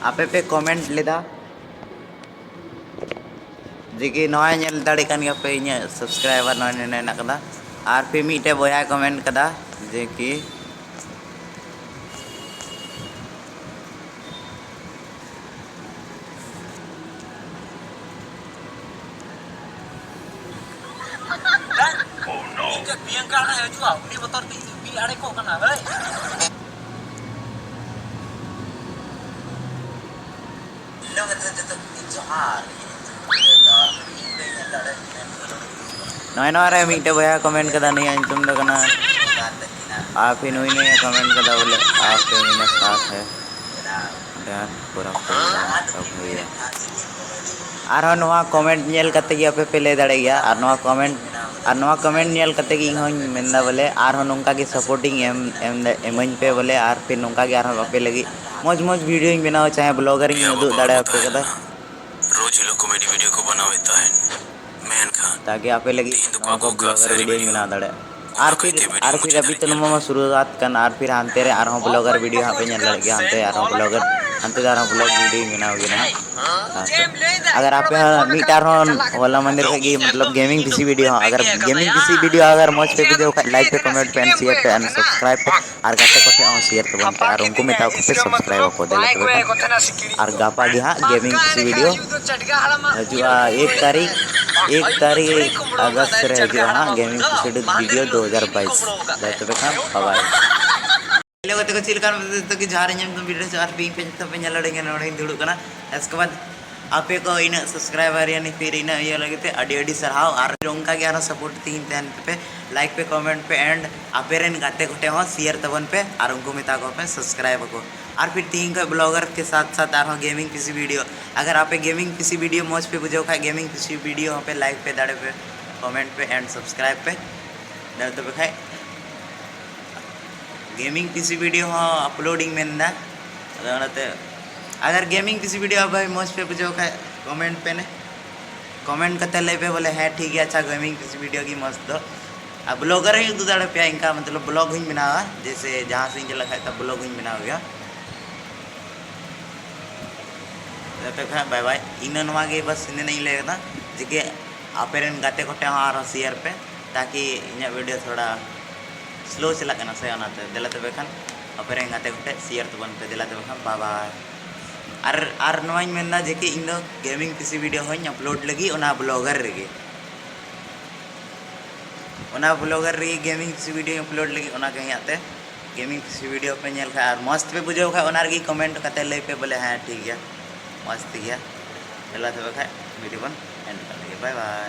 आपे पे कमेंट लेदा जे कि नॉय नेल दाड़े कान गया पे इने सब्सक्राइबर नॉय ने ना कदा आर पे मीटे बया कमेंट कदा जे कि प्रियंका ना हजुआ उनी बतर बी आड़े को कना हे लोग तो जोहार नॉय नॉय रे मीटे बया कमेंट कदा नहीं अंतुम द कना आप ही नुई ने कमेंट कदा बोले आप पे मेरा साथ है यार पूरा सब भैया आरो नवा कमेंट नेल कते gi ape pe le dare gya ar नवा कमेंट नेल कते gi ing hoñ menda bole ar ho nongka gi supporting emañ pe bole ar pe nongka gi ar ho ape lagi moj moj video ing बनाओ चाहे blogger ing उदुग दाड़े ape kada रोज लोग comedy video को बनावेता है man Khan ताकि आपे लगी नवा को ब्लॉगर वीडियो ing बना दाड़े आर फिर अभी तो नवा शुरुआत कन आर फिर हानते रे आर हो ब्लॉगर वीडियो यहाँ पे नेल लड़ गया हानते आर हो ब्लॉगर हानते दार हो ब्लॉग वीडियो ing बनाओ गे ना अगर आप मीटर वाला मंदिर का मतलब गेमिंग पीसी वीडियो अगर गेमिंग पीसी वीडियो अगर मौज पे वीडियो लाइक पे कमेंट पे एंड शेयर पे एंड सब्सक्राइब पे और गाते को थे शेयर पे बनते और उनको मेटा को पे सब्सक्राइब को दे और गापा गे हाँ गेमिंग पीसी वीडियो हजुआ 1 तारीख अगस्त रे हजुआ हाँ गेमिंग पीसी वीडियो 2022 तबे खान बाय लोग तो चिल कर तो कि जहां रे तुम वीडियो चार पिंग पे तो पे लड़ेंगे नोड़े दुड़ू कना इसके बाद आपे को इन सब्सक्राइबर यानी फिर इन ये लगते अडी अडी सराव और उनका ग्यारह सपोर्ट तीन तहन पे लाइक पे कमेंट पे एंड आपे रेन गाते घटे हो शेयर तबन पे और उनको मिता को पे सब्सक्राइब को और फिर तीन का ब्लॉगर के साथ साथ और गेमिंग पीसी वीडियो अगर आपे गेमिंग पीसी वीडियो मौज पे बुझो खा गेमिंग पीसी वीडियो पे लाइक पे दाड़े पे कमेंट पे एंड सब्सक्राइब पे दाड़े तो पे खाए गेमिंग पीसी वीडियो हाँ अपलोडिंग में ना अगर गेमिंग पीसी वीडियो भाई मौज पे बुझो का कमेंट पे ने कमेंट करते ले पे बोले है ठीक है अच्छा गेमिंग पीसी वीडियो की मस्त दो अब ब्लॉगर ही दो दाड़े पे इनका मतलब ब्लॉग ही बनावा जैसे जहाँ से इनके लगा है तब ब्लॉग ही बना हो गया तो बाय बाय इन नवा के बस इन्हें नहीं लगता जेके आपेरन गाते कोटे हाँ शेयर पे ताकि इन वीडियो थोड़ा स्लो चला करना से आना दिला तबे खान आपेरन गाते कोटे शेयर तबन पे दिला तबे खान बाय बाय और नवाइन मेना जे कि इन दो गेमिंग पीसी वीडियो होኝ अपलोड लगी ओना ब्लॉगर रेगे ओना ब्लॉगर रे गेमिंग पीसी वीडियो अपलोड लगी ओना कहीं आते गेमिंग पीसी वीडियो पे नेल खा और मस्त पे बुझो खा ओना रे कमेंट कते ले पे बोले हां ठीक है मस्त गया दिला तबे खा वीडियो बन एंड कर लगे बाय बाय।